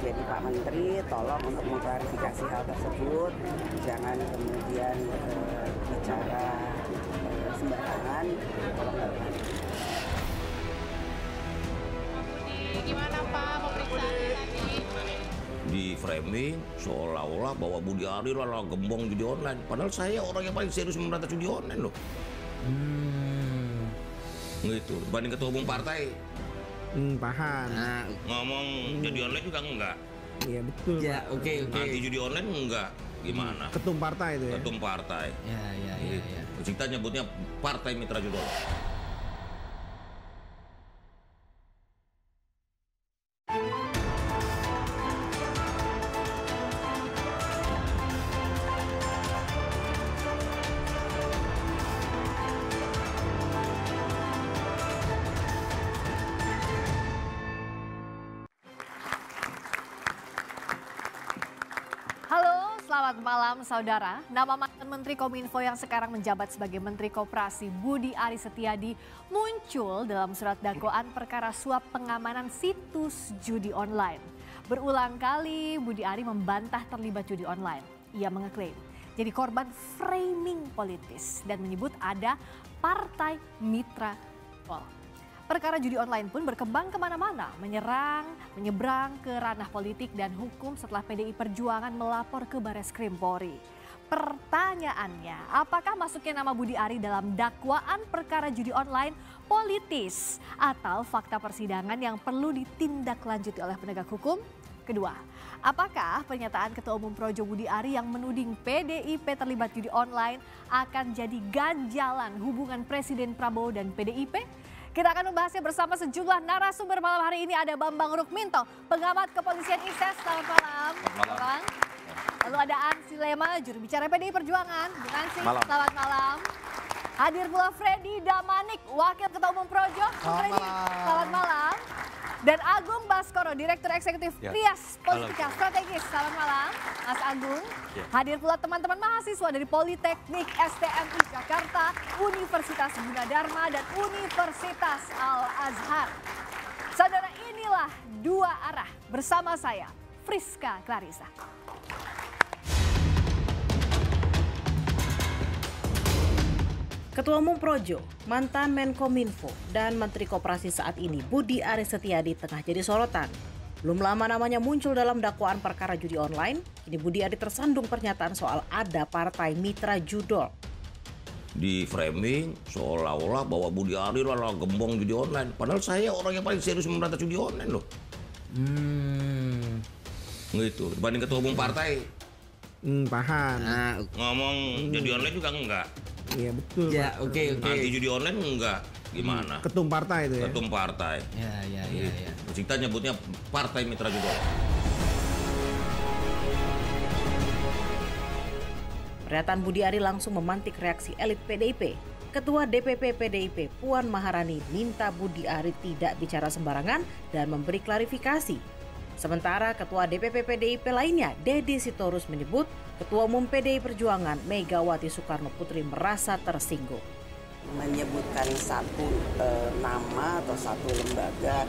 Jadi Pak Menteri tolong untuk mengklarifikasi hal tersebut, jangan kemudian bicara sembarangan, tolong klarifikasi. Gimana Pak pemeriksaannya tadi? Di framing seolah-olah bahwa Budi Ari lah gembong judi online. Padahal saya orang yang paling serius memberantas judi online loh. Gitu. Banding ketua umum partai. Paham. Nah, ngomong judi online juga enggak. Iya betul. Ya, oke. Anti judi online enggak. Gimana? Ketum partai itu ya. Ketum partai. Ya. Kita nyebutnya Partai Mitra Judol. Halo, selamat malam saudara. Nama mantan Menteri Kominfo yang sekarang menjabat sebagai Menteri Koperasi Budi Ari Setiadi muncul dalam surat dakwaan perkara suap pengamanan situs judi online. Berulang kali Budi Ari membantah terlibat judi online. Ia mengeklaim jadi korban framing politis dan menyebut ada partai mitra Pol. Perkara judi online pun berkembang kemana-mana, menyeberang ke ranah politik dan hukum setelah PDI Perjuangan melapor ke Bareskrim Polri. Pertanyaannya, apakah masuknya nama Budi Ari dalam dakwaan perkara judi online politis atau fakta persidangan yang perlu ditindaklanjuti oleh penegak hukum? Kedua, apakah pernyataan Ketua Umum Projo Budi Ari yang menuding PDIP terlibat judi online akan jadi ganjalan hubungan Presiden Prabowo dan PDIP? Kita akan membahasnya bersama sejumlah narasumber malam hari ini. Ada Bambang Rukminto, pengamat kepolisian ISES. Selamat malam. Bang. Lalu ada Ansi Lema, juru bicara PDI Perjuangan. Bung Ansi, selamat malam. Hadir pula Freddy Damanik, Wakil Ketua Umum Projo. Selamat malam. Dan Agung Baskoro, Direktur Eksekutif Rias Politika Strategis. Selamat malam, Mas Agung. Hadir pula teman-teman mahasiswa dari Politeknik STMI Jakarta, Universitas Gunadarma, dan Universitas Al-Azhar. Saudara, inilah Dua Arah bersama saya, Friska Clarissa. Ketua Umum Projo, mantan Menkominfo, dan Menteri Koperasi saat ini Budi Ari Setiadi tengah jadi sorotan. Belum lama namanya muncul dalam dakwaan perkara judi online, kini Budi Ari tersandung pernyataan soal ada partai mitra judol. Di framing seolah-olah bahwa Budi Ari lah gembong judi online. Padahal saya orang yang paling serius memberantas judi online loh. Gitu. Banding ketua umum partai. Paham. Nah, Ngomong judi online juga enggak. Iya betul. ya, oke. Anti judi online enggak. Gimana? Ketum partai itu ya. Ketum partai. Ya. Kita nyebutnya Partai Mitra Judol. Pernyataan Budi Ari langsung memantik reaksi elit PDIP. Ketua DPP PDIP Puan Maharani minta Budi Ari tidak bicara sembarangan dan memberi klarifikasi. Sementara Ketua DPP PDIP lainnya, Deddy Sitorus, menyebut Ketua Umum PDI Perjuangan Megawati Soekarno Putri merasa tersinggung. Menyebutkan satu nama atau satu lembaga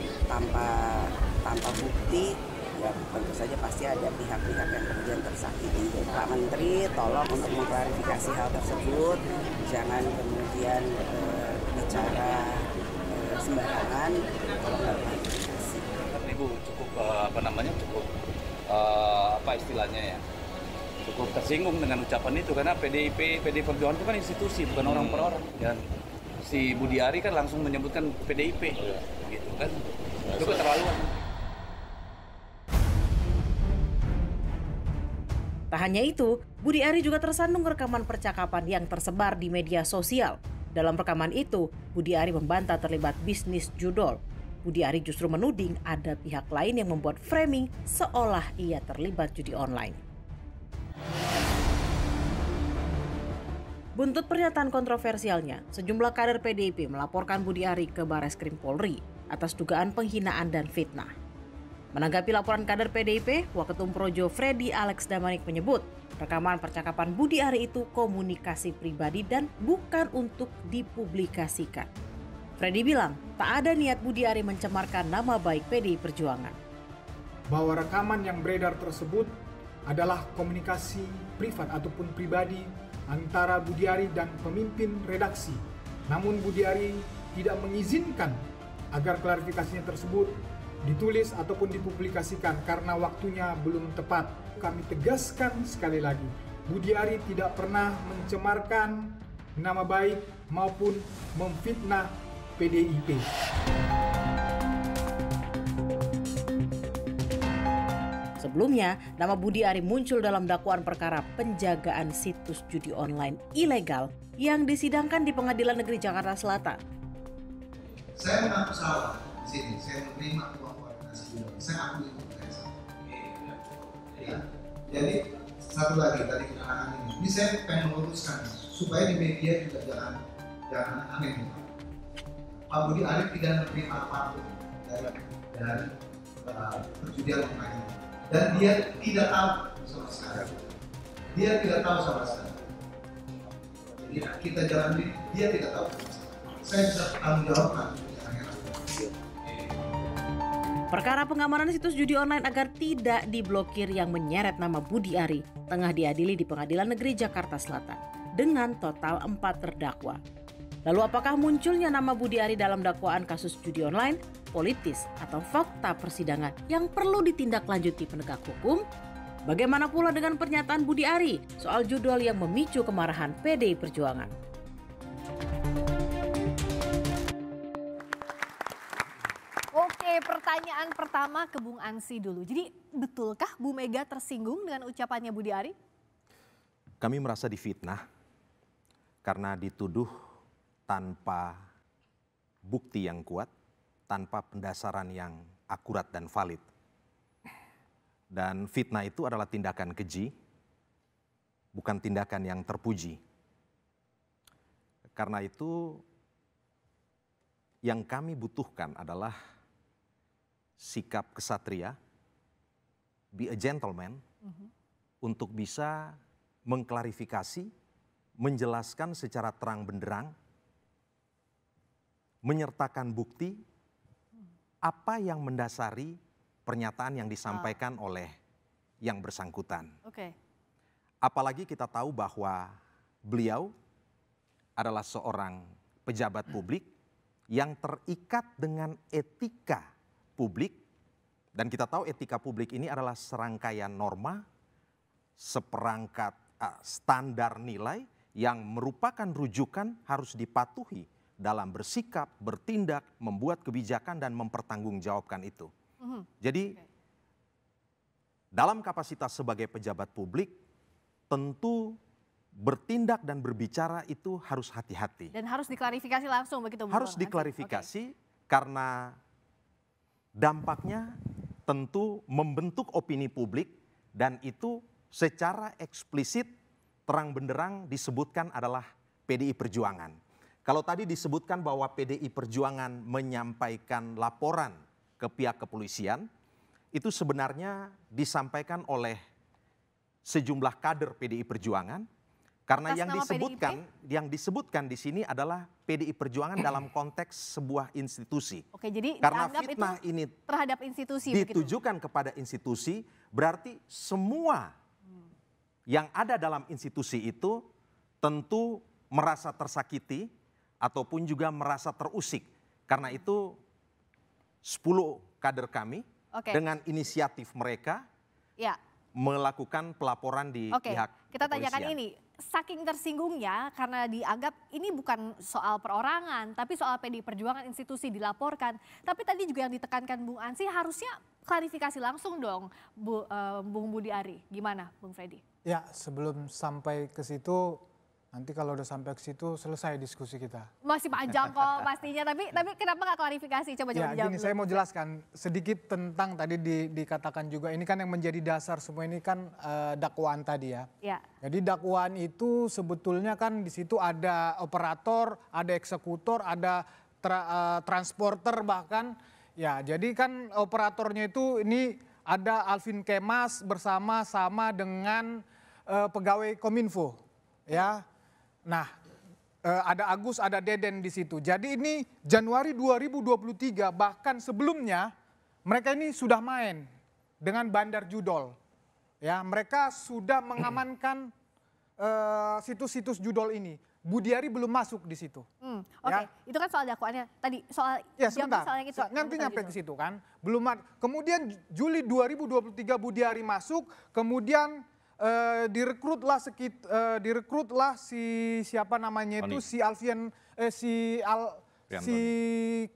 tanpa bukti, ya tentu saja pasti ada pihak-pihak yang kemudian tersakiti. Pak Menteri tolong untuk mengklarifikasi hal tersebut, jangan kemudian bicara sembarangan, tolong klarifikasi. Ibu cukup istilahnya ya, cukup tersinggung dengan ucapan itu karena PDI Perjuangan itu kan institusi, bukan orang per orang. Dan si Budi Ari kan langsung menyebutkan PDIP, gitu kan, itu keterlaluan. Tak hanya itu, Budi Ari juga tersandung rekaman percakapan yang tersebar di media sosial. Dalam rekaman itu, Budi Ari membantah terlibat bisnis judol. Budi Ari justru menuding ada pihak lain yang membuat framing seolah ia terlibat judi online. Buntut pernyataan kontroversialnya, sejumlah kader PDIP melaporkan Budi Ari ke Bareskrim Polri atas dugaan penghinaan dan fitnah. Menanggapi laporan kader PDIP, Waketum Projo Freddy Alex Damanik menyebut rekaman percakapan Budi Ari itu komunikasi pribadi dan bukan untuk dipublikasikan. Freddy bilang tak ada niat Budi Ari mencemarkan nama baik PDI Perjuangan. bahwa rekaman yang beredar tersebut adalah komunikasi privat ataupun pribadi antara Budiari dan pemimpin redaksi. Namun Budiari tidak mengizinkan agar klarifikasinya tersebut ditulis ataupun dipublikasikan karena waktunya belum tepat. Kami tegaskan sekali lagi, Budiari tidak pernah mencemarkan nama baik maupun memfitnah PDIP. Sebelumnya, nama Budi Ari muncul dalam dakwaan perkara penjagaan situs judi online ilegal yang disidangkan di Pengadilan Negeri Jakarta Selatan. Saya mengaku salah di sini, saya menerima uang koordinasi judi. Saya akui itu saya salah. Ya. Jadi satu lagi tadi keterangan ini saya pengen meluruskan supaya di media juga jangan aneh. Pak Budi Ari tidak menerima apapun dari perjudian online. Dan dia tidak tahu sama sekali. Dia tidak tahu sama sekali. Jadi kita jalan dia tidak tahu sama sekali. Saya bisa tanggung jawabkan. Perkara pengamanan situs judi online agar tidak diblokir yang menyeret nama Budi Ari tengah diadili di Pengadilan Negeri Jakarta Selatan dengan total 4 terdakwa. Lalu apakah munculnya nama Budi Ari dalam dakwaan kasus judi online politis atau fakta persidangan yang perlu ditindaklanjuti penegak hukum? Bagaimana pula dengan pernyataan Budi Ari soal judul yang memicu kemarahan PDI Perjuangan? Oke, pertanyaan pertama ke Bung Ansi dulu. Jadi betulkah Bu Mega tersinggung dengan ucapannya Budi Ari? Kami merasa difitnah karena dituduh tanpa bukti yang kuat, tanpa pendasaran yang akurat dan valid. Dan fitnah itu adalah tindakan keji, bukan tindakan yang terpuji. Karena itu yang kami butuhkan adalah sikap kesatria, be a gentleman, untuk bisa mengklarifikasi, menjelaskan secara terang benderang, menyertakan bukti apa yang mendasari pernyataan yang disampaikan oleh yang bersangkutan. Apalagi kita tahu bahwa beliau adalah seorang pejabat publik yang terikat dengan etika publik, dan kita tahu etika publik ini adalah serangkaian norma, seperangkat standar nilai yang merupakan rujukan harus dipatuhi dalam bersikap, bertindak, membuat kebijakan dan mempertanggungjawabkan itu. Jadi dalam kapasitas sebagai pejabat publik tentu bertindak dan berbicara itu harus hati-hati. Dan harus diklarifikasi langsung begitu Bu? Harus diklarifikasi karena dampaknya tentu membentuk opini publik dan itu secara eksplisit terang benderang disebutkan adalah PDI Perjuangan. Kalau tadi disebutkan bahwa PDI Perjuangan menyampaikan laporan ke pihak kepolisian, itu sebenarnya disampaikan oleh sejumlah kader PDI Perjuangan, karena yang disebutkan di sini adalah PDI Perjuangan dalam konteks sebuah institusi. Oke, jadi karena dianggap fitnah itu ini terhadap institusi ditujukan kepada institusi, berarti semua yang ada dalam institusi itu tentu merasa tersakiti ataupun juga merasa terusik. Karena itu 10 kader kami dengan inisiatif mereka melakukan pelaporan di pihak kita tanyakan kepolisian. ini, saking tersinggungnya karena dianggap ini bukan soal perorangan, tapi soal PDI Perjuangan institusi dilaporkan. Tapi tadi juga yang ditekankan Bung Ansi harusnya klarifikasi langsung dong Bung Budi Ari. Gimana Bung Freddy? Ya, sebelum sampai ke situ, nanti kalau udah sampai ke situ selesai diskusi kita. Masih panjang kok pastinya, tapi kenapa nggak klarifikasi? Coba ya, dijawab gini, dulu. saya mau jelaskan sedikit tentang tadi dikatakan juga, ini kan yang menjadi dasar semua ini kan dakwaan tadi ya. Jadi dakwaan itu sebetulnya kan di situ ada operator, ada eksekutor, ada transporter bahkan. Ya, jadi kan operatornya itu ini ada Alvin Kemas bersama-sama dengan pegawai Kominfo, ya. Nah, ada Agus, ada Deden di situ. Jadi ini Januari 2023, bahkan sebelumnya mereka ini sudah main dengan bandar judol. Ya, mereka sudah mengamankan situs-situs judol ini. Budiari belum masuk di situ. Oke, itu kan soal dakwaannya. Tadi soal ya sebentar, soal yang itu. nanti nyampe ke situ kan. Belum ada. Kemudian Juli 2023 Budiari masuk, kemudian direkrutlah si siapa namanya itu, si Alfian si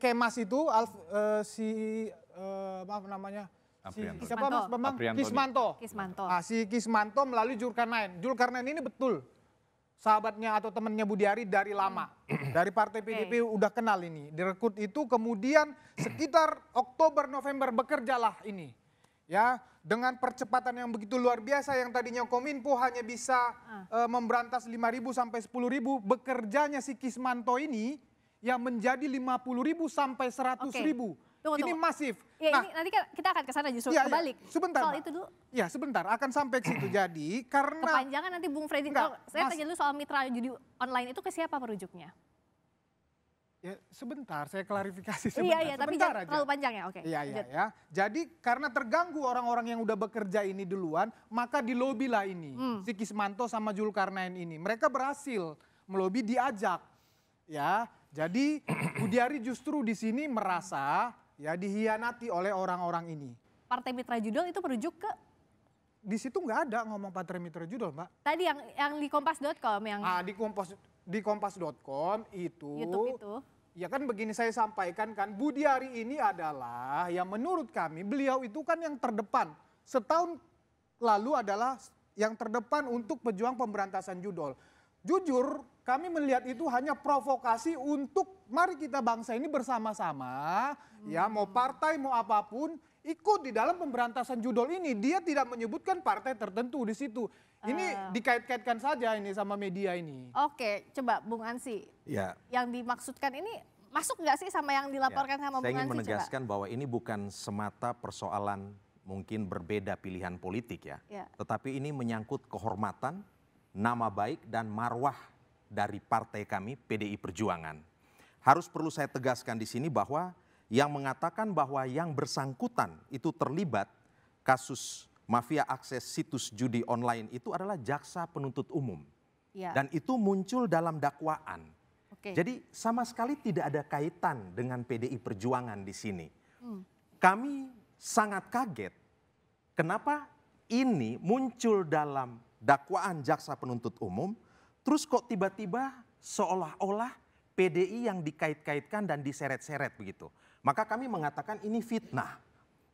Kemas itu maaf namanya siapa Mas Bambang? Kismanto. Si Kismanto melalui Zulkarnain. Zulkarnain ini betul sahabatnya atau temannya Budiari dari lama. Dari partai PDIP udah kenal ini. Direkrut itu kemudian sekitar Oktober November bekerjalah ini. Ya, dengan percepatan yang begitu luar biasa yang tadinya Kominfo hanya bisa memberantas 5.000 sampai 10.000, bekerjanya si Kismanto ini yang menjadi 50.000 sampai 100.000. Ini masif. Ya, ini nanti kita akan ke sana justru kebalik. Sebentar. Soal itu dulu. Ya, sebentar akan sampai ke situ. Jadi karena kepanjangan nanti Bung Freddy. Saya tanya dulu soal mitra judi online itu ke siapa merujuknya? Ya, sebentar, saya klarifikasi sebentar. Iya, tapi jangan terlalu panjang ya. Oke. Iya. Jadi karena terganggu orang-orang yang udah bekerja ini duluan, maka dilobilah ini. Si Kismanto sama Zulkarnain ini. Mereka berhasil melobi, diajak. Ya, jadi Budiari justru di sini merasa ya dihianati oleh orang-orang ini. Partai Mitra Judol itu merujuk ke? Di situ nggak ada ngomong Partai Mitra Judol, Mbak. Tadi yang di kompas.com yang di kompas.com itu YouTube itu. Ya kan begini saya sampaikan kan, Budiari ini adalah yang menurut kami beliau itu kan yang terdepan. Setahun lalu adalah yang terdepan untuk pejuang pemberantasan judol. Jujur kami melihat itu hanya provokasi untuk mari kita bangsa ini bersama-sama, ya mau partai mau apapun ikut di dalam pemberantasan judol ini. Dia tidak menyebutkan partai tertentu di situ. Ini dikait-kaitkan saja ini sama media ini. Oke, coba Bung Ansi. Ya. Yang dimaksudkan ini masuk nggak sih sama yang dilaporkan sama Bung Ansi? Saya ingin menegaskan bahwa ini bukan semata persoalan mungkin berbeda pilihan politik ya. Tetapi ini menyangkut kehormatan, nama baik dan marwah dari partai kami PDI Perjuangan. Harus perlu saya tegaskan di sini bahwa yang mengatakan bahwa yang bersangkutan itu terlibat kasus mafia akses situs judi online itu adalah jaksa penuntut umum. Dan itu muncul dalam dakwaan. Jadi sama sekali tidak ada kaitan dengan PDI Perjuangan di sini. Kami sangat kaget kenapa ini muncul dalam dakwaan jaksa penuntut umum, terus kok tiba-tiba seolah-olah PDI yang dikait-kaitkan dan diseret-seret begitu. Maka kami mengatakan ini fitnah.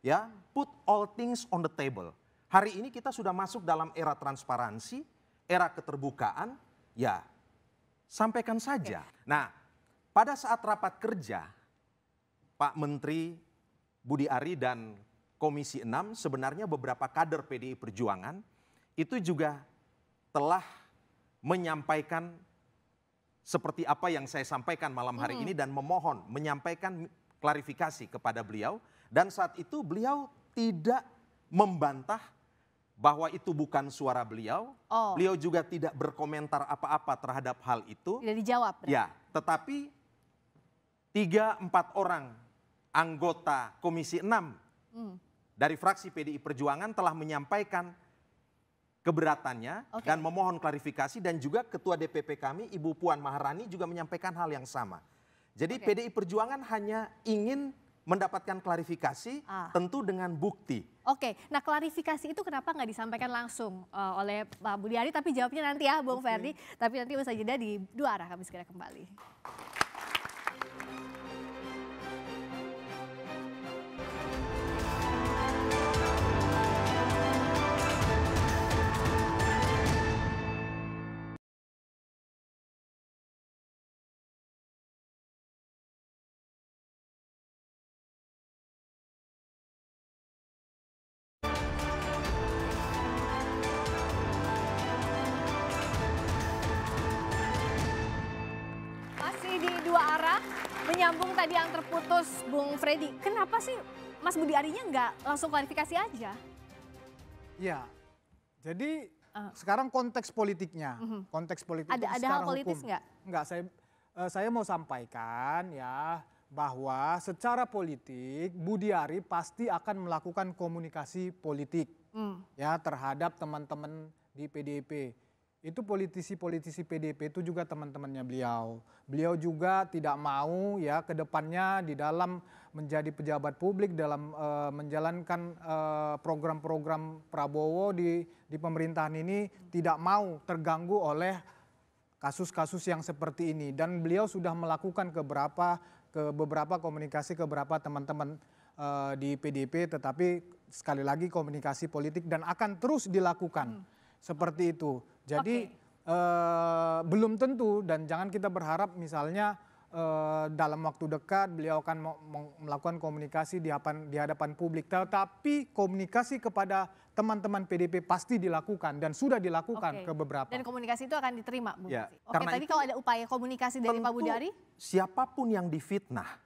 Ya, put all things on the table. Hari ini kita sudah masuk dalam era transparansi, era keterbukaan, ya sampaikan saja. Nah, pada saat rapat kerja, Pak Menteri Budi Ari dan Komisi 6 sebenarnya beberapa kader PDI Perjuangan itu juga telah menyampaikan seperti apa yang saya sampaikan malam hari ini dan memohon menyampaikan klarifikasi kepada beliau, dan saat itu beliau tidak membantah bahwa itu bukan suara beliau. Beliau juga tidak berkomentar apa-apa terhadap hal itu. Tidak dijawab. Ya, tetapi 3-4 orang anggota Komisi 6 dari fraksi PDI Perjuangan telah menyampaikan keberatannya dan memohon klarifikasi, dan juga Ketua DPP kami Ibu Puan Maharani juga menyampaikan hal yang sama. Jadi PDI Perjuangan hanya ingin mendapatkan klarifikasi tentu dengan bukti. Nah klarifikasi itu kenapa nggak disampaikan langsung oleh Pak Budi Ari, tapi jawabnya nanti ya Bung Ferdi. Tapi nanti usai jeda di Dua Arah, kami segera kembali. Menyambung tadi yang terputus Bung Freddy, kenapa sih Mas Budi Arinya nggak langsung klarifikasi aja? Ya, jadi sekarang konteks politiknya, konteks politik ada hal politis nggak? Nggak, saya mau sampaikan ya, bahwa secara politik Budi Ari pasti akan melakukan komunikasi politik ya terhadap teman-teman di PDIP. Itu politisi-politisi PDIP itu juga teman-temannya beliau. Beliau juga tidak mau ya ke depannya di dalam menjadi pejabat publik, dalam menjalankan program-program Prabowo di pemerintahan ini tidak mau terganggu oleh kasus-kasus yang seperti ini. Dan beliau sudah melakukan beberapa komunikasi ke beberapa teman-teman di PDIP, tetapi sekali lagi komunikasi politik dan akan terus dilakukan seperti itu. Jadi belum tentu dan jangan kita berharap misalnya dalam waktu dekat beliau akan melakukan komunikasi di hadapan publik. Tetapi komunikasi kepada teman-teman PDIP pasti dilakukan dan sudah dilakukan ke beberapa. Dan komunikasi itu akan diterima, Bu. Ya, Oke, tadi kalau ada upaya komunikasi dari Pak Budi Ari? Siapapun yang difitnah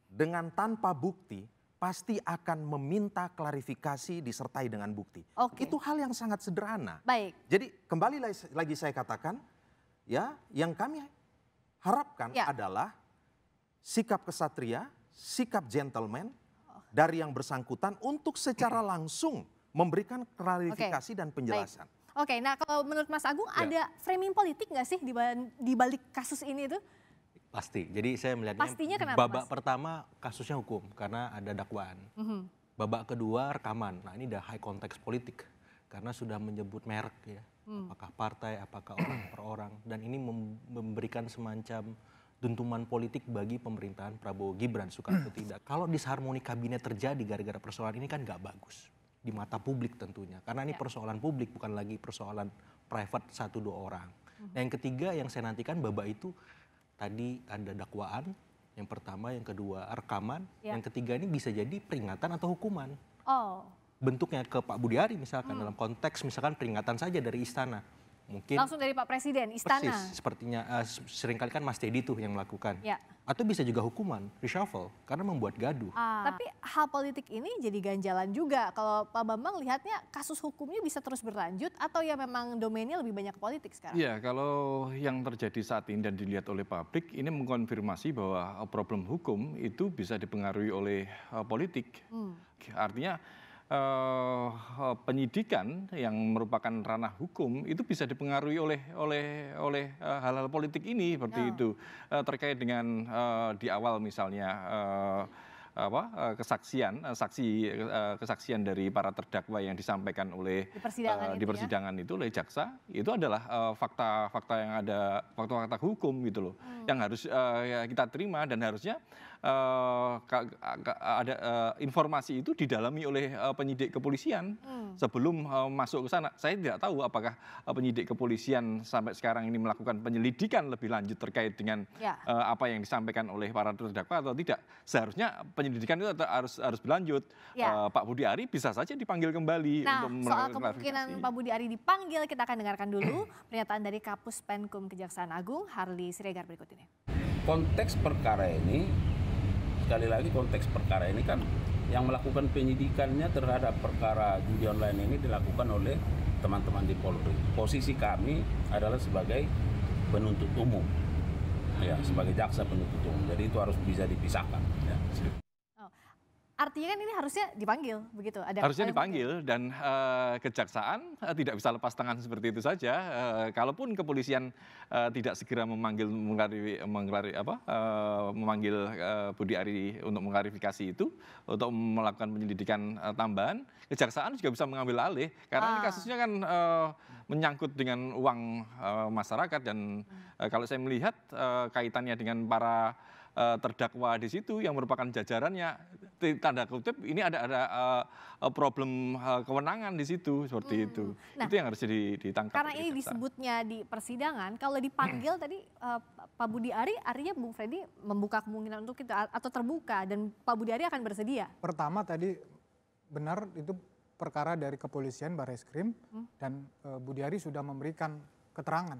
dengan tanpa bukti pasti akan meminta klarifikasi disertai dengan bukti. Itu hal yang sangat sederhana. Baik. Jadi kembali lagi saya katakan, ya yang kami harapkan adalah sikap kesatria, sikap gentleman dari yang bersangkutan untuk secara langsung memberikan klarifikasi dan penjelasan. Oke, nah kalau menurut Mas Agung ada framing politik nggak sih di balik kasus ini itu? Pasti. Jadi saya melihatnya babak pertama kasusnya hukum karena ada dakwaan. Babak kedua rekaman. Nah ini udah high konteks politik karena sudah menyebut merek ya. Apakah partai, apakah orang per orang. Dan ini memberikan semacam dentuman politik bagi pemerintahan Prabowo Gibran, suka atau tidak. Kalau disharmoni kabinet terjadi gara-gara persoalan ini kan nggak bagus. Di mata publik tentunya. Karena ini persoalan publik bukan lagi persoalan private 1-2 orang. Nah, yang ketiga yang saya nantikan babak itu tadi ada dakwaan, yang pertama, yang kedua rekaman, yang ketiga ini bisa jadi peringatan atau hukuman. Bentuknya ke Pak Budi Ari misalkan dalam konteks misalkan peringatan saja dari istana. Mungkin langsung dari Pak Presiden, istana. Persis, sepertinya seringkali kan Mas Teddy tuh yang melakukan. Atau bisa juga hukuman, reshuffle, karena membuat gaduh. Tapi hal politik ini jadi ganjalan juga. Kalau Pak Bambang lihatnya kasus hukumnya bisa terus berlanjut atau ya memang domainnya lebih banyak ke politik sekarang? Iya, kalau yang terjadi saat ini dan dilihat oleh publik, ini mengkonfirmasi bahwa problem hukum itu bisa dipengaruhi oleh politik. Artinya penyidikan yang merupakan ranah hukum itu bisa dipengaruhi oleh hal-hal politik ini seperti itu terkait dengan di awal misalnya kesaksian dari para terdakwa yang disampaikan oleh di persidangan itu oleh jaksa itu adalah fakta-fakta yang ada fakta-fakta hukum gitu loh yang harus kita terima dan harusnya ada informasi itu didalami oleh penyidik kepolisian sebelum masuk ke sana. Saya tidak tahu apakah penyidik kepolisian sampai sekarang ini melakukan penyelidikan lebih lanjut terkait dengan apa yang disampaikan oleh para terdakwa atau tidak. Seharusnya penyelidikan itu harus berlanjut. Pak Budi Ari bisa saja dipanggil kembali untuk melakukan soal kemungkinan Pak Budi Ari dipanggil, kita akan dengarkan dulu pernyataan dari Kapus Penkum Kejaksaan Agung, Harli Siregar berikut ini. Konteks perkara ini, sekali lagi konteks perkara ini kan yang melakukan penyidikannya terhadap perkara judi online ini dilakukan oleh teman-teman di Polri. Posisi kami adalah sebagai penuntut umum, ya sebagai jaksa penuntut umum. Jadi itu harus bisa dipisahkan. Ya. Artinya kan ini harusnya dipanggil, begitu? Harusnya dipanggil dan kejaksaan tidak bisa lepas tangan seperti itu saja. Kalaupun kepolisian tidak segera memanggil Budi Ari untuk mengklarifikasi itu, untuk melakukan penyelidikan tambahan, kejaksaan juga bisa mengambil alih. Karena ini kasusnya kan menyangkut dengan uang masyarakat dan kalau saya melihat kaitannya dengan para terdakwa di situ yang merupakan jajarannya, tanda kutip ini ada problem kewenangan di situ seperti itu. Nah, itu yang harus ditangkap. Karena ini disebutnya di persidangan, kalau dipanggil tadi Pak Budi Ari, artinya Bung Freddy membuka kemungkinan untuk itu atau terbuka dan Pak Budi Ari akan bersedia. Pertama tadi benar itu perkara dari kepolisian Barreskrim dan Budi Ari sudah memberikan keterangan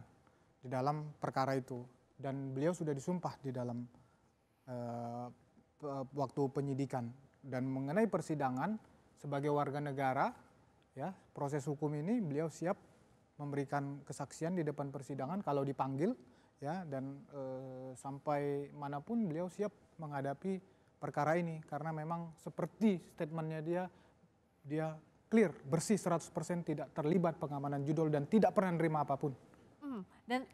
di dalam perkara itu dan beliau sudah disumpah di dalam waktu penyidikan. Dan mengenai persidangan sebagai warga negara, ya proses hukum ini beliau siap memberikan kesaksian di depan persidangan kalau dipanggil, ya, dan sampai manapun beliau siap menghadapi perkara ini karena memang seperti statementnya dia clear, bersih 100%, tidak terlibat pengamanan judul dan tidak pernah nerima apapun. Dan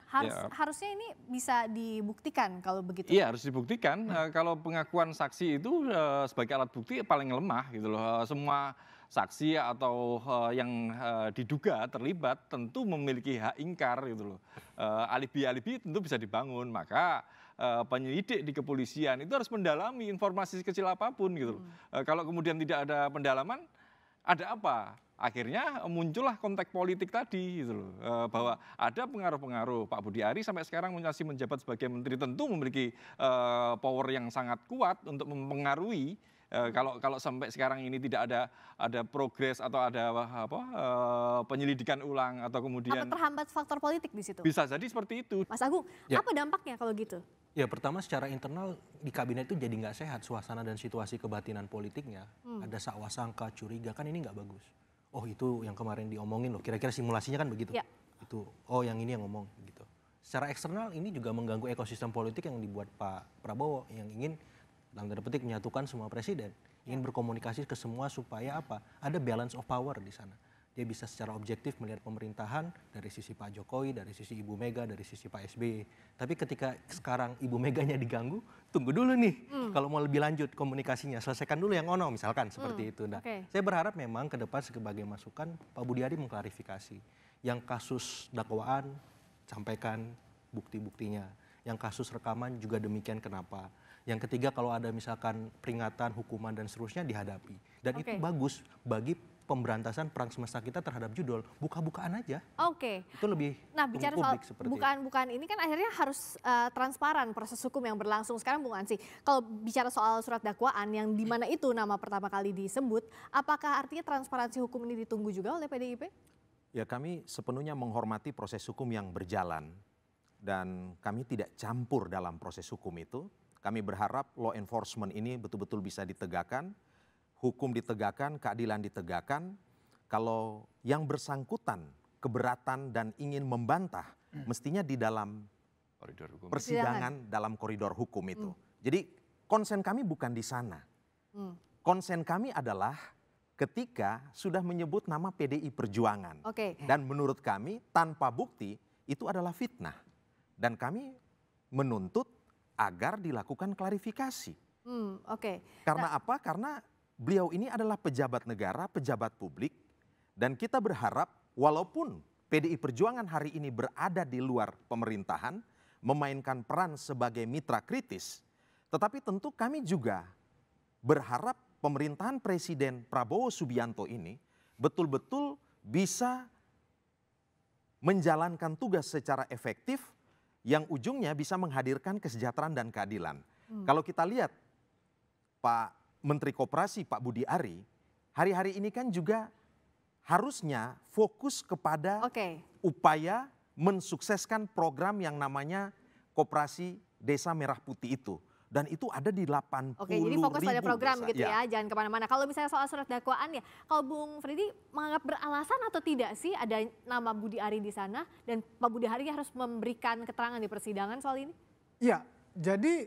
harusnya ini bisa dibuktikan kalau begitu. Iya, harus dibuktikan. Kalau pengakuan saksi itu sebagai alat bukti paling lemah gitu loh. Semua saksi atau yang diduga terlibat tentu memiliki hak ingkar gitu loh. Alibi-alibi tentu bisa dibangun, maka penyelidik di kepolisian itu harus mendalami informasi sekecil apapun gitu loh. Kalau kemudian tidak ada pendalaman, ada apa? Akhirnya muncullah konteks politik tadi gitu loh, bahwa ada pengaruh-pengaruh. Pak Budi Ari sampai sekarang masih menjabat sebagai menteri, tentu memiliki power yang sangat kuat untuk mempengaruhi. Kalau sampai sekarang ini tidak ada progres atau ada penyelidikan ulang atau kemudian terhambat faktor politik di situ. Bisa jadi seperti itu. Mas Agung, apa dampaknya kalau gitu? Ya, pertama secara internal di kabinet itu jadi nggak sehat suasana dan situasi kebatinan politiknya. Ada sakwa sangka, curiga, kan ini nggak bagus. Oh, itu yang kemarin diomongin loh, kira-kira simulasinya kan begitu. Itu, oh yang ini yang ngomong gitu. Secara eksternal ini juga mengganggu ekosistem politik yang dibuat Pak Prabowo yang ingin dalam tanda petik menyatukan semua presiden, ingin berkomunikasi ke semua supaya apa? Ada balance of power di sana. Dia bisa secara objektif melihat pemerintahan dari sisi Pak Jokowi, dari sisi Ibu Mega, dari sisi Pak SBY. Tapi ketika sekarang Ibu Meganya diganggu, tunggu dulu nih. Kalau mau lebih lanjut komunikasinya, selesaikan dulu yang ono misalkan seperti itu. Nah, saya berharap memang ke depan sebagai masukan Pak Budi Ari mengklarifikasi. Yang kasus dakwaan, sampaikan bukti-buktinya. Yang kasus rekaman juga demikian kenapa. Yang ketiga kalau ada misalkan peringatan, hukuman dan seterusnya dihadapi. Dan itu bagus bagi pemberantasan perang semesta kita terhadap judul, buka-bukaan aja. Itu lebih bicara soal bukaan ini kan akhirnya harus transparan proses hukum yang berlangsung. Sekarang Bung Ansy, kalau bicara soal surat dakwaan yang di mana itu nama pertama kali disebut, apakah artinya transparansi hukum ini ditunggu juga oleh PDIP? Ya, kami sepenuhnya menghormati proses hukum yang berjalan dan kami tidak campur dalam proses hukum itu. Kami berharap law enforcement ini betul-betul bisa ditegakkan, hukum ditegakkan, keadilan ditegakkan. Kalau yang bersangkutan keberatan dan ingin membantah, mestinya di dalam koridor hukum, persidangan dalam koridor hukum itu. Jadi konsen kami bukan di sana. Konsen kami adalah ketika sudah menyebut nama PDI Perjuangan. Dan menurut kami tanpa bukti itu adalah fitnah. Dan kami menuntut agar dilakukan klarifikasi. Karena apa? Karena beliau ini adalah pejabat negara, pejabat publik, dan kita berharap walaupun PDI Perjuangan hari ini berada di luar pemerintahan, memainkan peran sebagai mitra kritis, tetapi tentu kami juga berharap pemerintahan Presiden Prabowo Subianto ini betul-betul bisa menjalankan tugas secara efektif yang ujungnya bisa menghadirkan kesejahteraan dan keadilan. Kalau kita lihat Pak Menteri Koperasi Pak Budi Ari, hari-hari ini kan juga harusnya fokus kepada upaya mensukseskan program yang namanya Koperasi Desa Merah Putih itu. Dan itu ada di 80 jadi fokus pada program desa. gitu ya, jangan kemana-mana. Kalau misalnya soal surat dakwaan ya, kalau Bung Freddy menganggap beralasan atau tidak sih ada nama Budi Ari di sana dan Pak Budi Ari harus memberikan keterangan di persidangan soal ini? Iya, jadi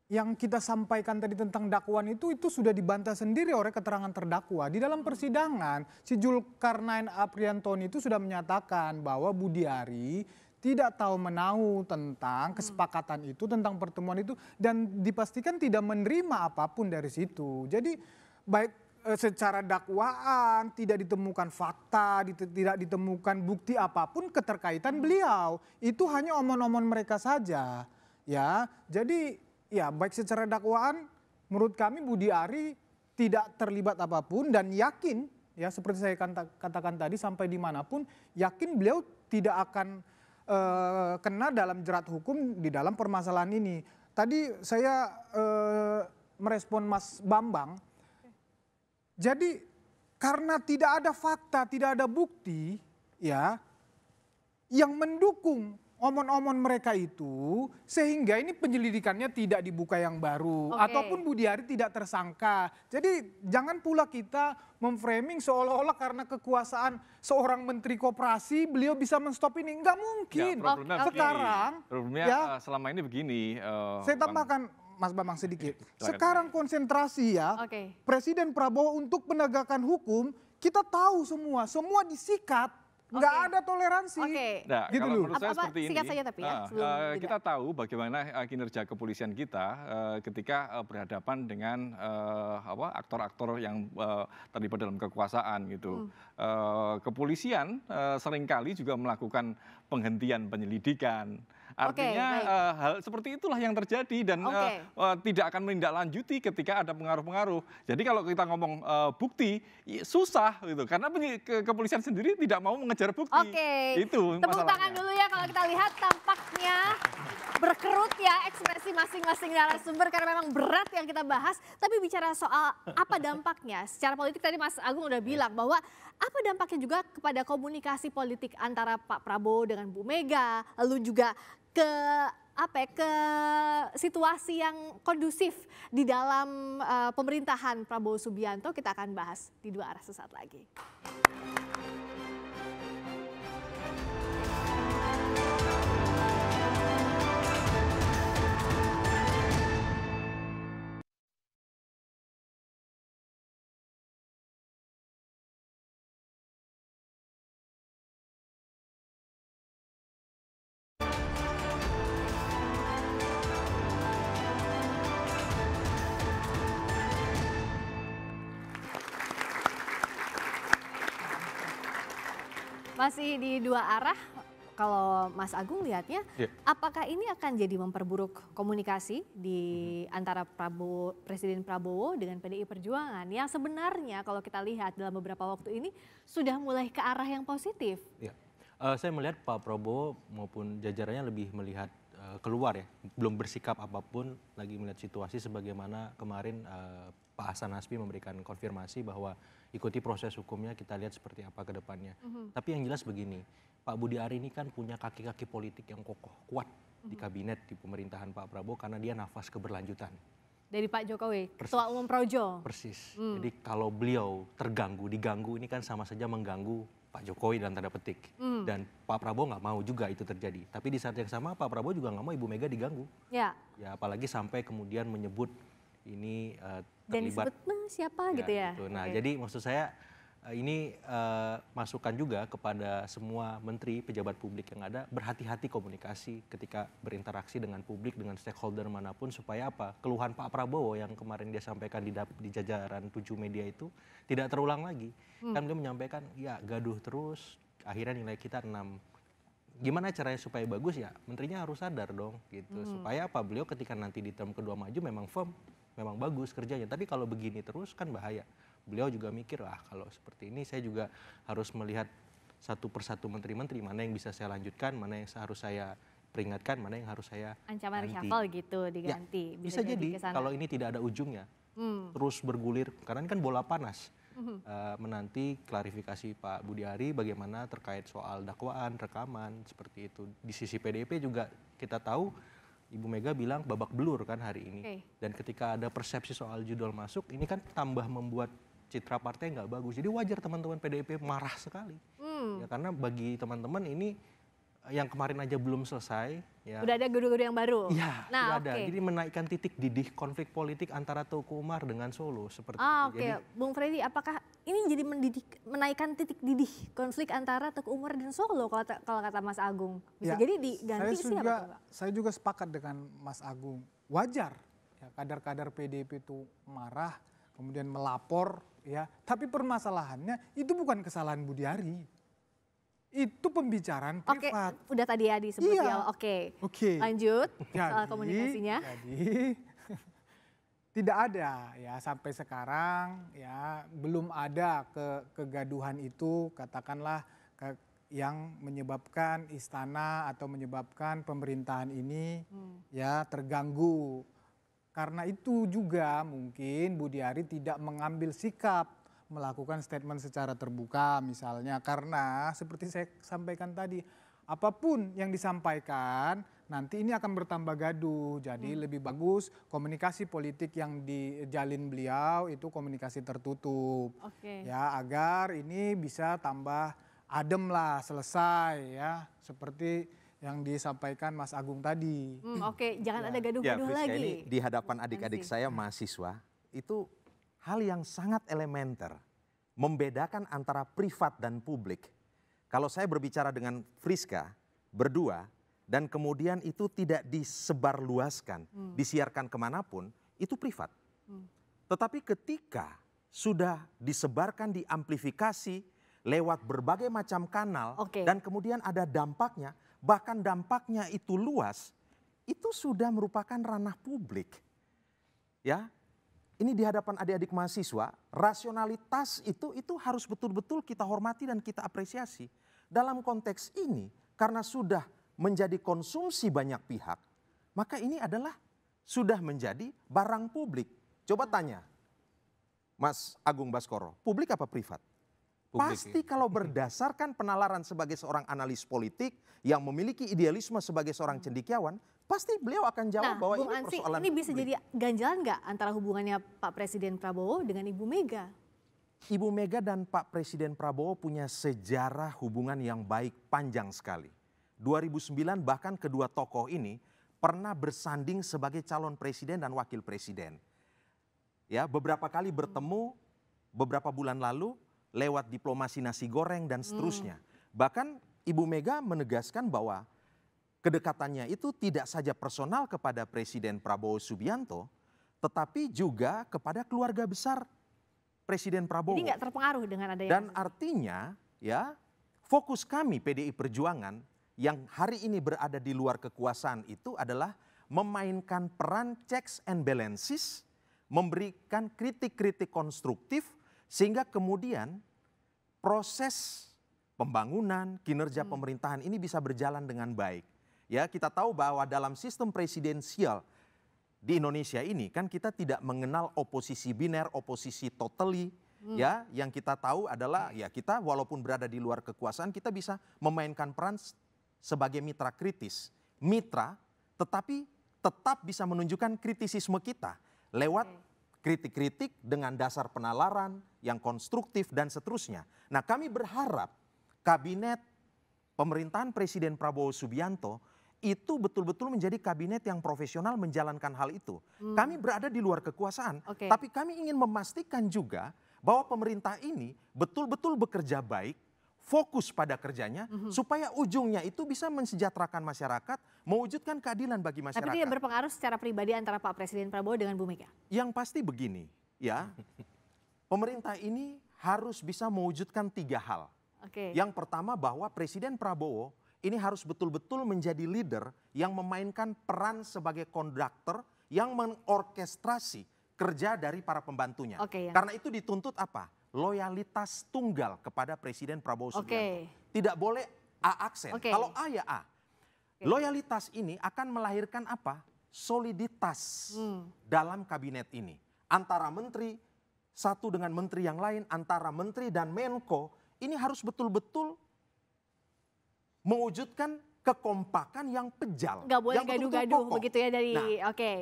yang kita sampaikan tadi tentang dakwaan itu sudah dibantah sendiri oleh keterangan terdakwa. Di dalam persidangan, si Zulkarnain Apriantoni itu sudah menyatakan bahwa Budi Ari tidak tahu menahu tentang kesepakatan itu, tentang pertemuan itu, dan dipastikan tidak menerima apapun dari situ. Jadi baik secara dakwaan tidak ditemukan fakta, tidak ditemukan bukti apapun keterkaitan beliau. Itu hanya omon-omon mereka saja. Ya, jadi ya baik secara dakwaan menurut kami Budi Ari tidak terlibat apapun dan yakin ya seperti saya katakan tadi sampai dimanapun yakin beliau tidak akan kena dalam jerat hukum di dalam permasalahan ini. Tadi saya merespon Mas Bambang. Jadi karena tidak ada fakta, tidak ada bukti ya yang mendukung omon-omon mereka itu sehingga ini penyelidikannya tidak dibuka yang baru ataupun Budi Ari tidak tersangka. Jadi jangan pula kita memframing seolah-olah karena kekuasaan seorang menteri koperasi beliau bisa menstop ini. Enggak mungkin. Ya, sekarang problemnya selama ini begini. Saya tambahkan Mas Bambang sedikit. Sekarang konsentrasi ya Presiden Prabowo untuk penegakan hukum, kita tahu semua disikat. Nggak ada toleransi. Nah, gitu kalau loh. menurut saya seperti ini, saja tapi ya, kita tahu bagaimana kinerja kepolisian kita ketika berhadapan dengan aktor-aktor yang terlibat dalam kekuasaan gitu. Kepolisian seringkali juga melakukan penghentian penyelidikan. Artinya hal seperti itulah yang terjadi dan tidak akan menindaklanjuti ketika ada pengaruh-pengaruh. Jadi kalau kita ngomong bukti susah gitu karena kepolisian sendiri tidak mau mengejar bukti. Itu tepuk tangan dulu ya kalau kita lihat tampaknya berkerut ya ekspresi masing-masing narasumber karena memang berat yang kita bahas. Tapi bicara soal apa dampaknya secara politik tadi Mas Agung udah bilang bahwa apa dampaknya juga kepada komunikasi politik antara Pak Prabowo dengan Bu Mega, lalu juga ke situasi yang kondusif di dalam pemerintahan Prabowo Subianto. Kita akan bahas di Dua Arah sesaat lagi. Masih di Dua Arah, kalau Mas Agung lihatnya, apakah ini akan jadi memperburuk komunikasi di antara Presiden Prabowo dengan PDI Perjuangan yang sebenarnya kalau kita lihat dalam beberapa waktu ini sudah mulai ke arah yang positif? Ya. Saya melihat Pak Prabowo maupun jajarannya lebih melihat keluar ya, belum bersikap apapun, lagi melihat situasi sebagaimana kemarin Pak Hasan Nasbi memberikan konfirmasi bahwa ikuti proses hukumnya, kita lihat seperti apa ke depannya. Tapi yang jelas begini, Pak Budi Ari ini kan punya kaki-kaki politik yang kokoh, kuat di kabinet, di pemerintahan Pak Prabowo karena dia nafas keberlanjutan. Dari Pak Jokowi, Ketua Umum Projo. Persis, jadi kalau beliau diganggu ini kan sama saja mengganggu Pak Jokowi dalam tanda petik. Dan Pak Prabowo nggak mau juga itu terjadi. Tapi di saat yang sama Pak Prabowo juga nggak mau Ibu Mega diganggu. Ya apalagi sampai kemudian menyebut ini terlibat. Dan disebut siapa gitu ya. Gitu. Nah jadi maksud saya ini masukan juga kepada semua menteri, pejabat publik yang ada, berhati-hati komunikasi ketika berinteraksi dengan publik, dengan stakeholder manapun, supaya apa? Keluhan Pak Prabowo yang kemarin dia sampaikan di jajaran 7 media itu tidak terulang lagi. Kan beliau menyampaikan, ya gaduh terus, akhirnya nilai kita 6. Gimana caranya supaya bagus ya? Menterinya harus sadar dong, gitu. Supaya apa? Beliau ketika nanti di term kedua maju memang firm, memang bagus kerjanya. Tapi kalau begini terus kan bahaya. Beliau juga mikir, kalau seperti ini saya juga harus melihat satu persatu menteri-menteri, mana yang bisa saya lanjutkan, mana yang harus saya peringatkan, mana yang harus saya ancaman reshuffle gitu diganti. Ya, bisa jadi kalau ini tidak ada ujungnya, terus bergulir, karena ini kan bola panas. Menanti klarifikasi Pak Budi Ari bagaimana terkait soal dakwaan, rekaman, seperti itu. Di sisi PDIP juga kita tahu, Ibu Mega bilang babak belur kan hari ini. Dan ketika ada persepsi soal judul masuk, ini kan tambah membuat citra partai nggak bagus. Jadi wajar teman-teman PDIP marah sekali. Ya, karena bagi teman-teman ini yang kemarin aja belum selesai. Ya, udah ada guru-guru yang baru? Iya, nah, ada. Jadi menaikkan titik didih konflik politik antara Teguh Umar dengan Solo. Seperti itu. Jadi, Bung Freddy, apakah ini jadi menaikkan titik didih konflik antara Teguh Umar dan Solo kalau kata Mas Agung? Bisa jadi diganti siapa? Saya juga sepakat dengan Mas Agung. Wajar ya, kadar-kadar PDIP itu marah, kemudian melapor. Ya, tapi permasalahannya itu bukan kesalahan Budi Ari. Itu pembicaraan privat. Udah tadi ya disebut ya. Oke. Lanjut soal komunikasinya. Jadi tidak ada ya sampai sekarang ya belum ada kegaduhan itu, katakanlah yang menyebabkan istana atau menyebabkan pemerintahan ini ya terganggu. Karena itu juga mungkin Budi Ari tidak mengambil sikap melakukan statement secara terbuka misalnya, karena seperti saya sampaikan tadi apapun yang disampaikan nanti ini akan bertambah gaduh. Jadi lebih bagus komunikasi politik yang dijalin beliau itu komunikasi tertutup. Ya, agar ini bisa tambah adem lah, selesai ya. Seperti yang disampaikan Mas Agung tadi. Jangan ada gaduh-gaduh Friska, lagi. ini di hadapan adik-adik saya mahasiswa, itu hal yang sangat elementer. Membedakan antara privat dan publik. Kalau saya berbicara dengan Friska berdua, dan kemudian itu tidak disebarluaskan, disiarkan kemanapun, itu privat. Tetapi ketika sudah disebarkan, diamplifikasi lewat berbagai macam kanal, dan kemudian ada dampaknya, bahkan dampaknya itu luas, itu sudah merupakan ranah publik. Ya, ini di hadapan adik-adik mahasiswa, rasionalitas itu harus betul-betul kita hormati dan kita apresiasi. Dalam konteks ini, karena sudah menjadi konsumsi banyak pihak, maka ini adalah sudah menjadi barang publik. Coba tanya, Mas Agung Baskoro, publik apa privat? Pasti kalau berdasarkan penalaran sebagai seorang analis politik yang memiliki idealisme sebagai seorang cendekiawan, pasti beliau akan jawab bahwa Bung ini Ansy, persoalan ini bisa publik. jadi ganjalan nggak antara hubungannya Pak Presiden Prabowo dengan Ibu Mega? Ibu Mega dan Pak Presiden Prabowo punya sejarah hubungan yang baik panjang sekali. 2009 bahkan kedua tokoh ini pernah bersanding sebagai calon presiden dan wakil presiden. Ya, beberapa kali bertemu beberapa bulan lalu lewat diplomasi nasi goreng dan seterusnya. Bahkan Ibu Mega menegaskan bahwa kedekatannya itu tidak saja personal kepada Presiden Prabowo Subianto, tetapi juga kepada keluarga besar Presiden Prabowo. Jadi nggak terpengaruh dengan ada yang... Dan artinya ya, fokus kami PDI Perjuangan yang hari ini berada di luar kekuasaan itu adalah memainkan peran checks and balances, memberikan kritik-kritik konstruktif, sehingga kemudian proses pembangunan, kinerja pemerintahan ini bisa berjalan dengan baik. Ya, kita tahu bahwa dalam sistem presidensial di Indonesia ini kan kita tidak mengenal oposisi biner, oposisi totally. Ya, yang kita tahu adalah ya kita walaupun berada di luar kekuasaan kita bisa memainkan peran sebagai mitra kritis. Mitra tetapi tetap bisa menunjukkan kritisisme kita lewat kritik-kritik dengan dasar penalaran yang konstruktif dan seterusnya. Nah, kami berharap kabinet pemerintahan Presiden Prabowo Subianto itu betul-betul menjadi kabinet yang profesional menjalankan hal itu. Kami berada di luar kekuasaan, tapi kami ingin memastikan juga bahwa pemerintah ini betul-betul bekerja baik, fokus pada kerjanya, supaya ujungnya itu bisa mensejahterakan masyarakat, mewujudkan keadilan bagi masyarakat. Tapi tidak berpengaruh secara pribadi antara Pak Presiden Prabowo dengan Bu Mega? Yang pasti begini, ya, pemerintah ini harus bisa mewujudkan 3 hal. Yang pertama bahwa Presiden Prabowo ini harus betul-betul menjadi leader yang memainkan peran sebagai konduktor yang mengorkestrasi kerja dari para pembantunya. Karena itu dituntut apa? Loyalitas tunggal kepada Presiden Prabowo Subianto. Tidak boleh A aksen. Kalau A ya A. Loyalitas ini akan melahirkan apa? Soliditas dalam kabinet ini. Antara menteri satu dengan menteri yang lain, antara menteri dan Menko, ini harus betul-betul mewujudkan kekompakan yang pejal. Nggak boleh gaduh-gaduh begitu ya dari,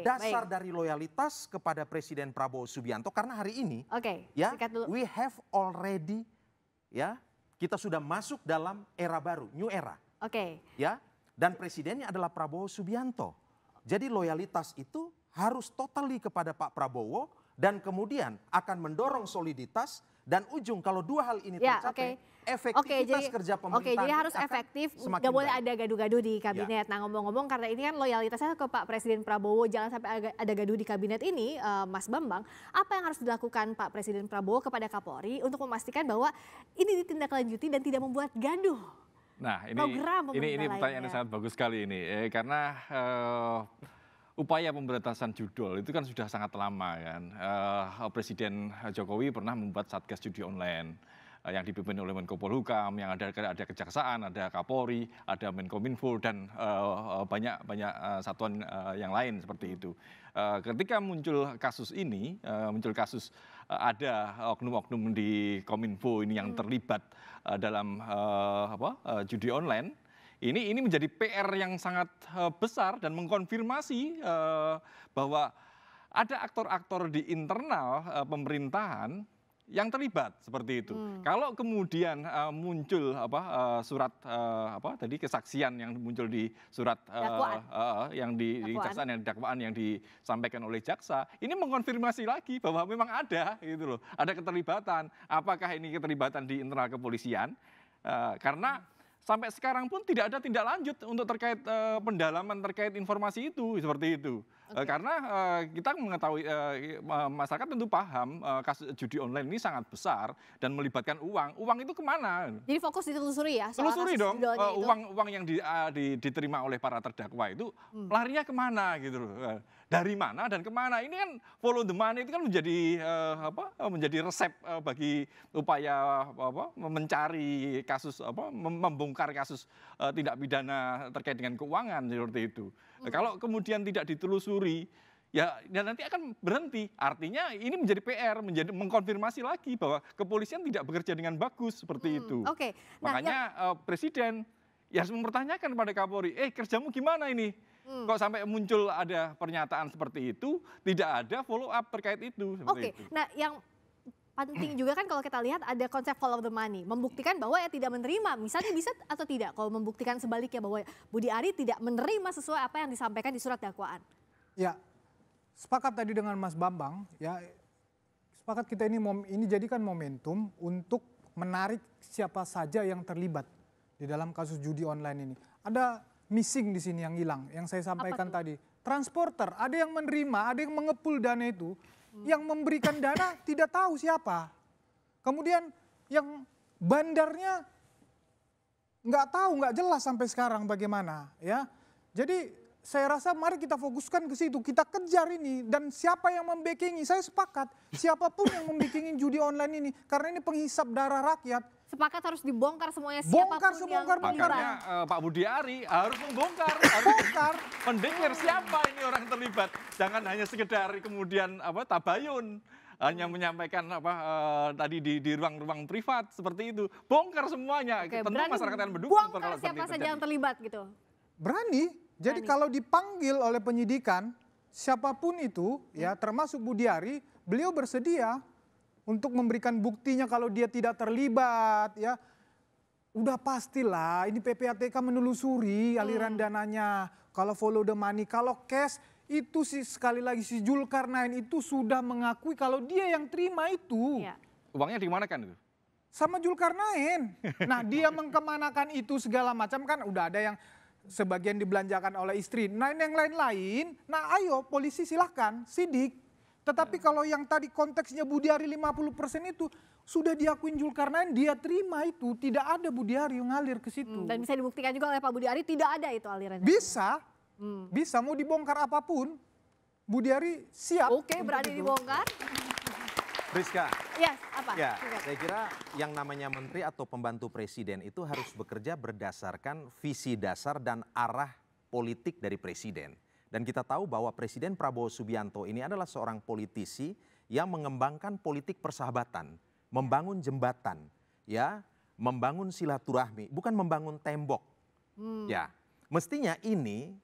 dasar dari loyalitas kepada Presiden Prabowo Subianto karena hari ini ya we have already ya kita sudah masuk dalam era baru, new era. Ya, dan presidennya adalah Prabowo Subianto. Jadi loyalitas itu harus totally kepada Pak Prabowo dan kemudian akan mendorong soliditas dan ujung kalau 2 hal ini tercapai, efektivitas kerja pemerintahan jadi harus efektif, nggak boleh ada gaduh-gaduh di kabinet. Nah, ngomong-ngomong karena ini kan loyalitasnya ke Pak Presiden Prabowo, jangan sampai ada gaduh di kabinet ini, Mas Bambang, apa yang harus dilakukan Pak Presiden Prabowo kepada Kapolri untuk memastikan bahwa ini ditindaklanjuti dan tidak membuat gaduh? Nah, ini pertanyaan yang sangat bagus sekali ini, karena upaya pemberantasan judul itu kan sudah sangat lama kan. Presiden Jokowi pernah membuat Satgas Judi Online yang dipimpin oleh Menko Polhukam, yang ada Kejaksaan, ada Kapolri, ada Menkominfo dan banyak satuan yang lain seperti itu. Ketika muncul kasus ini, ada oknum-oknum di Kominfo ini yang terlibat dalam judi online. ini menjadi PR yang sangat besar dan mengkonfirmasi bahwa ada aktor-aktor di internal pemerintahan yang terlibat seperti itu. Kalau kemudian muncul surat tadi kesaksian yang muncul di surat yang di dakwaan yang disampaikan oleh jaksa, ini mengkonfirmasi lagi bahwa memang ada gitu loh, ada keterlibatan. Apakah ini keterlibatan di internal kepolisian? Karena sampai sekarang pun tidak ada tindak lanjut untuk terkait pendalaman terkait informasi itu seperti itu. Karena kita mengetahui masyarakat tentu paham kasus judi online ini sangat besar dan melibatkan uang. Uang itu kemana? Jadi fokus ditelusuri ya? Telusuri dong. Uang yang diterima oleh para terdakwa itu larinya kemana gitu loh. Dari mana dan kemana? Ini kan follow the money itu kan menjadi resep bagi upaya mencari kasus membongkar kasus tindak pidana terkait dengan keuangan seperti itu. Kalau kemudian tidak ditelusuri, ya nanti akan berhenti. Artinya ini menjadi PR, menjadi mengkonfirmasi lagi bahwa kepolisian tidak bekerja dengan bagus seperti itu. Makanya Presiden ya harus mempertanyakan kepada Kapolri, kerjamu gimana ini? Kok sampai muncul ada pernyataan seperti itu, tidak ada follow up terkait itu. Nah yang penting juga kan kalau kita lihat ada konsep follow the money, membuktikan bahwa ya tidak menerima, misalnya bisa atau tidak kalau membuktikan sebaliknya bahwa Budi Ari tidak menerima sesuai apa yang disampaikan di surat dakwaan. Ya, sepakat tadi dengan Mas Bambang, ya sepakat kita ini jadikan momentum untuk menarik siapa saja yang terlibat di dalam kasus judi online ini. Ada missing di sini yang hilang, yang saya sampaikan tadi. Transporter, ada yang menerima, ada yang mengepul dana itu. Yang memberikan dana tidak tahu siapa. Kemudian yang bandarnya nggak tahu, nggak jelas sampai sekarang bagaimana. Ya, jadi saya rasa mari kita fokuskan ke situ, kita kejar ini dan siapa yang membackingi. Saya sepakat siapapun yang membackingi judi online ini karena ini penghisap darah rakyat. Sepakat harus dibongkar semuanya siapapun yang terlibat. Makanya Pak Budi Ari harus membongkar, mendengar siapa ini orang terlibat. Jangan hanya sekedar kemudian tabayun, hanya menyampaikan tadi di ruang-ruang privat seperti itu. Bongkar semuanya. Tentu masyarakat yang mendukung. Bongkar siapa saja yang terlibat gitu. Berani. Jadi kalau dipanggil oleh penyidikan siapapun itu ya termasuk Budi Ari, beliau bersedia untuk memberikan buktinya kalau dia tidak terlibat ya. Udah pastilah ini PPATK menelusuri aliran dananya. Kalau follow the money, kalau cash itu sih sekali lagi si Zulkarnain itu sudah mengakui kalau dia yang terima itu. Ya. Uangnya dimanakan itu? Sama Zulkarnain. Nah dia mengkemanakan itu segala macam kan udah ada yang sebagian dibelanjakan oleh istri. Nah yang lain-lain, nah ayo polisi silahkan sidik. Tetapi kalau yang tadi konteksnya Budi Ari 50% itu sudah diakuin Zulkarnain, dia terima itu. Tidak ada Budi Ari yang ngalir ke situ. Dan bisa dibuktikan juga oleh Pak Budi Ari tidak ada itu alirannya. Bisa, bisa mau dibongkar apapun, Budi Ari siap. Oke, berani dibongkar. Priska. Yes, apa? Ya, saya kira yang namanya menteri atau pembantu presiden itu harus bekerja berdasarkan visi dasar dan arah politik dari presiden. Dan kita tahu bahwa Presiden Prabowo Subianto ini adalah seorang politisi yang mengembangkan politik persahabatan, membangun jembatan, ya, membangun silaturahmi, bukan membangun tembok. Ya, mestinya ini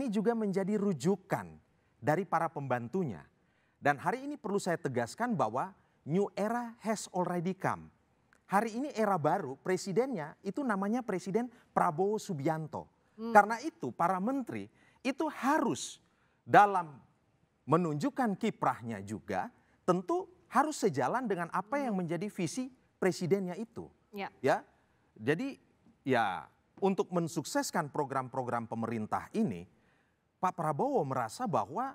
juga menjadi rujukan dari para pembantunya. Dan hari ini perlu saya tegaskan bahwa new era has already come. Hari ini era baru, presidennya itu namanya Presiden Prabowo Subianto. Karena itu para menteri itu harus dalam menunjukkan kiprahnya juga tentu harus sejalan dengan apa yang menjadi visi presidennya itu. Ya. Jadi ya untuk mensukseskan program-program pemerintah ini Pak Prabowo merasa bahwa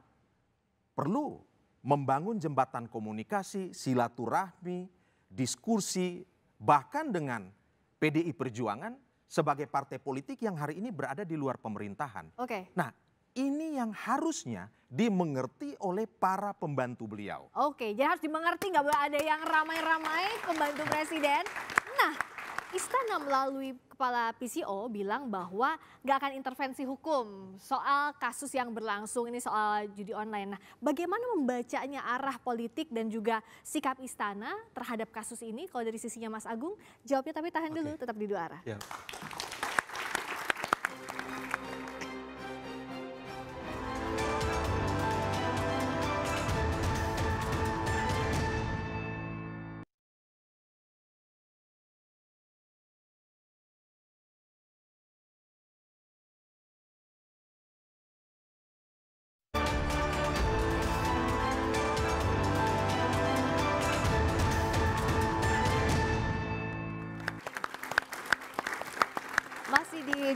perlu membangun jembatan komunikasi, silaturahmi, diskusi bahkan dengan PDI Perjuangan sebagai partai politik yang hari ini berada di luar pemerintahan. Nah, ini yang harusnya dimengerti oleh para pembantu beliau. Jadi harus dimengerti, nggak boleh ada yang ramai-ramai pembantu presiden. Nah, Istana melalui Kepala PCO bilang bahwa nggak akan intervensi hukum soal kasus yang berlangsung ini soal judi online. Nah, bagaimana membacanya arah politik dan juga sikap Istana terhadap kasus ini? Kalau dari sisinya Mas Agung, jawabnya tapi tahan dulu, tetap di Dua Arah.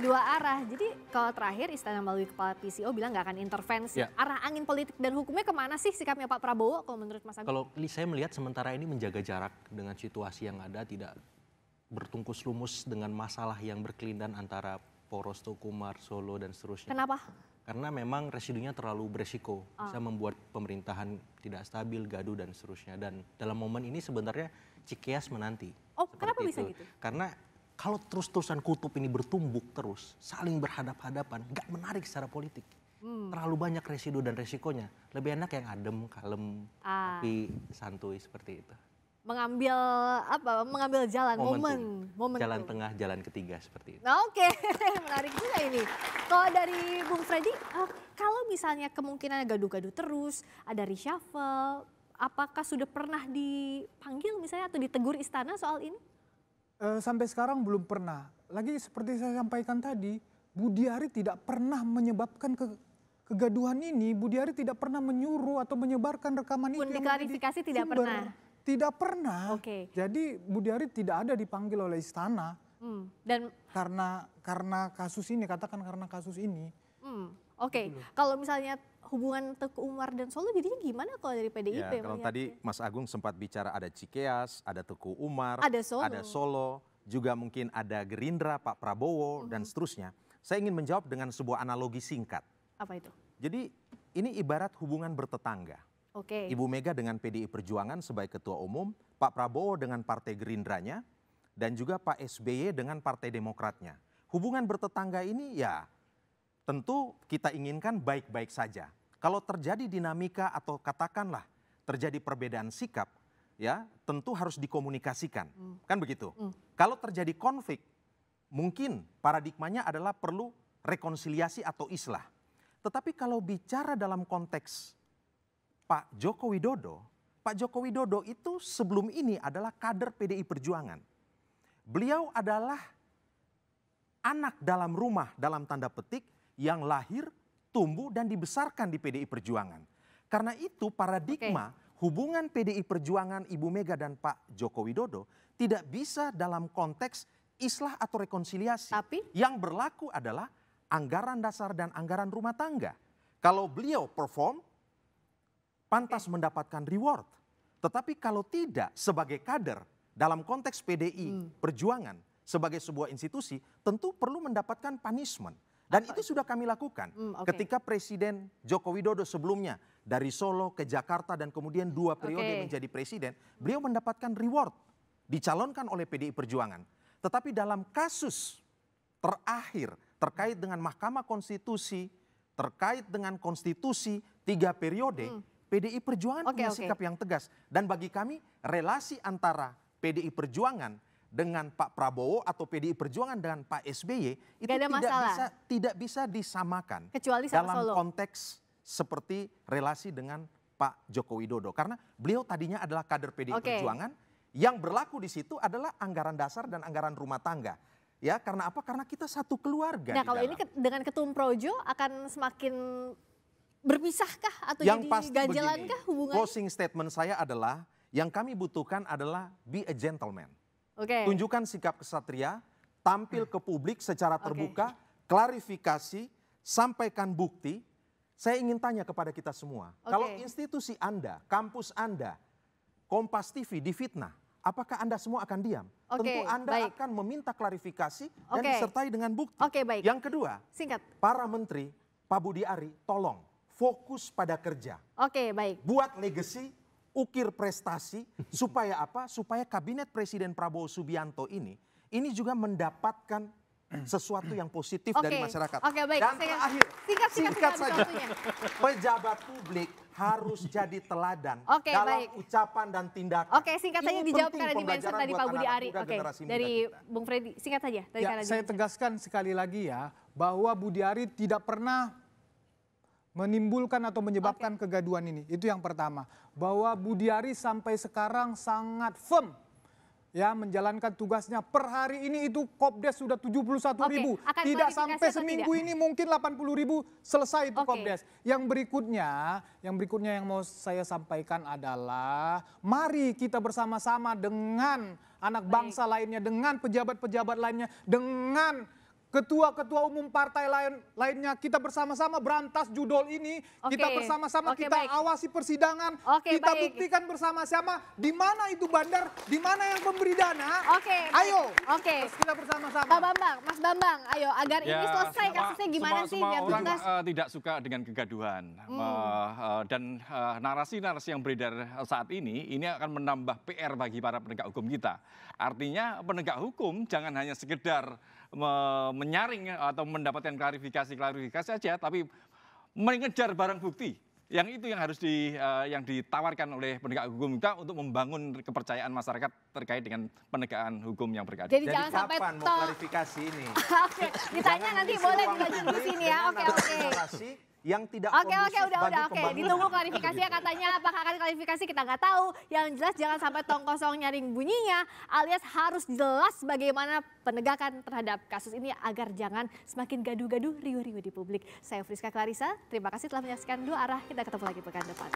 dua arah. Jadi kalau terakhir Istana melalui Kepala PCO bilang nggak akan intervensi. Arah angin politik dan hukumnya kemana sih sikapnya Pak Prabowo kalau menurut Mas Agung? Kalau saya melihat sementara ini menjaga jarak dengan situasi yang ada, tidak bertungkus lumus dengan masalah yang berkelindan antara poros Teguh Umar, Solo dan seterusnya. Kenapa? Karena memang residunya terlalu beresiko, bisa membuat pemerintahan tidak stabil, gaduh dan seterusnya. Dan dalam momen ini sebenarnya Cikeas menanti. Oh, kenapa bisa gitu? Karena kalau terus-terusan kutub ini bertumbuk terus, saling berhadap-hadapan, nggak menarik secara politik. Terlalu banyak residu dan resikonya. Lebih enak yang adem, kalem, tapi santuy seperti itu. Mengambil jalan, momen jalan tengah, jalan ketiga seperti itu. Nah, oke. Menarik juga ini. Kalau dari Bung Freddy, kalau misalnya kemungkinan gaduh-gaduh terus, ada reshuffle, apakah sudah pernah dipanggil misalnya atau ditegur istana soal ini? Sampai sekarang belum pernah. Lagi seperti saya sampaikan tadi, Budi Ari tidak pernah menyebabkan kegaduhan ini. Budi Ari tidak pernah menyuruh atau menyebarkan rekaman itu. Pun diklarifikasi tidak pernah? Tidak pernah. Oke. Jadi Budi Ari tidak ada dipanggil oleh istana. Dan karena kasus ini, katakan karena kasus ini. Oke. Kalau misalnya hubungan Teguh Umar dan Solo jadinya gimana kalau dari PDIP? Ya, kalau tadi Mas Agung sempat bicara ada Cikeas, ada Teguh Umar, ada Solo, juga mungkin ada Gerindra, Pak Prabowo dan seterusnya. Saya ingin menjawab dengan sebuah analogi singkat. Apa itu? Jadi ini ibarat hubungan bertetangga. Oke. Ibu Mega dengan PDI Perjuangan sebagai ketua umum, Pak Prabowo dengan Partai Gerindranya, dan juga Pak SBY dengan Partai Demokratnya. Hubungan bertetangga ini ya tentu kita inginkan baik-baik saja. Kalau terjadi dinamika atau katakanlah terjadi perbedaan sikap, ya tentu harus dikomunikasikan. Kan begitu? Kalau terjadi konflik, mungkin paradigmanya adalah perlu rekonsiliasi atau islah. Tetapi kalau bicara dalam konteks Pak Joko Widodo itu sebelum ini adalah kader PDI Perjuangan. Beliau adalah anak dalam rumah dalam tanda petik yang lahir, tumbuh dan dibesarkan di PDI Perjuangan. Karena itu paradigma hubungan PDI Perjuangan Ibu Mega dan Pak Joko Widodo tidak bisa dalam konteks islah atau rekonsiliasi. Tapi yang berlaku adalah anggaran dasar dan anggaran rumah tangga. Kalau beliau perform, pantas mendapatkan reward. Tetapi kalau tidak sebagai kader dalam konteks PDI Perjuangan sebagai sebuah institusi tentu perlu mendapatkan punishment. Dan itu sudah kami lakukan ketika Presiden Joko Widodo sebelumnya dari Solo ke Jakarta dan kemudian 2 periode menjadi presiden, beliau mendapatkan reward, dicalonkan oleh PDI Perjuangan. Tetapi dalam kasus terakhir terkait dengan Mahkamah Konstitusi, terkait dengan konstitusi 3 periode, PDI Perjuangan punya sikap yang tegas. Dan bagi kami relasi antara PDI Perjuangan dengan Pak Prabowo atau PDI Perjuangan dengan Pak SBY itu tidak bisa disamakan kecuali sama dalam konteks seperti relasi dengan Pak Joko Widodo. Karena beliau tadinya adalah kader PDI Perjuangan, yang berlaku di situ adalah anggaran dasar dan anggaran rumah tangga. Ya, karena apa? Karena kita satu keluarga. Nah, kalau ini dengan Ketum Projo akan semakin berpisahkah atau yang jadi ganjelankah hubungan? Closing statement saya adalah yang kami butuhkan adalah be a gentleman. Tunjukkan sikap kesatria, tampil ke publik secara terbuka, klarifikasi, sampaikan bukti. Saya ingin tanya kepada kita semua, kalau institusi Anda, kampus Anda, Kompas TV difitnah, apakah Anda semua akan diam? Tentu Anda akan meminta klarifikasi dan disertai dengan bukti. Yang kedua, para menteri, Pak Budi Ari, tolong fokus pada kerja. Buat legacy, ukir prestasi, supaya apa? Supaya kabinet Presiden Prabowo Subianto ini juga mendapatkan sesuatu yang positif dari masyarakat. Dan terakhir, singkat saja, pejabat publik harus jadi teladan dalam ucapan dan tindakan. Singkat saja dijawab karena di-mention tadi Pak Budi Ari. Dari Bung Freddy, singkat saja. Saya tegaskan sekali lagi ya, bahwa Budi Ari tidak pernah menimbulkan atau menyebabkan kegaduhan ini. Itu yang pertama. Bahwa Budi Ari sampai sekarang sangat firm ya menjalankan tugasnya. Per hari ini itu Kopdes sudah 71.000. Tidak sampai seminggu ini mungkin 80.000 selesai itu Kopdes. Yang berikutnya yang mau saya sampaikan adalah mari kita bersama-sama dengan anak bangsa lainnya, dengan pejabat-pejabat lainnya, dengan ketua-ketua umum partai lainnya, kita bersama-sama berantas judol ini, kita bersama-sama kita awasi persidangan, kita buktikan bersama-sama di mana itu bandar, di mana yang pemberi dana. Ayo, kita bersama-sama. Pak Bambang, Mas Bambang, ayo agar ini selesai kasusnya gimana sih? Semua orang tidak suka dengan kegaduhan dan narasi-narasi yang beredar saat ini akan menambah PR bagi para penegak hukum kita. Artinya penegak hukum jangan hanya sekedar menyaring atau mendapatkan klarifikasi saja, tapi mengejar barang bukti. Yang itu yang harus yang ditawarkan oleh penegak hukum kita untuk membangun kepercayaan masyarakat terkait dengan penegakan hukum yang berkeadilan. Jadi jangan sampai kapan mau klarifikasi ini? Oke, ditanya nanti boleh dilanjut di sini ya. Oke. Yang tidak udah. Ditunggu klarifikasinya katanya. Apakah akan klarifikasi kita nggak tahu. Yang jelas jangan sampai tong kosong nyaring bunyinya, alias harus jelas bagaimana penegakan terhadap kasus ini agar jangan semakin gaduh-gaduh, riuh-riuh di publik. Saya Friska Clarissa, terima kasih telah menyaksikan Dua Arah. Kita ketemu lagi pekan depan.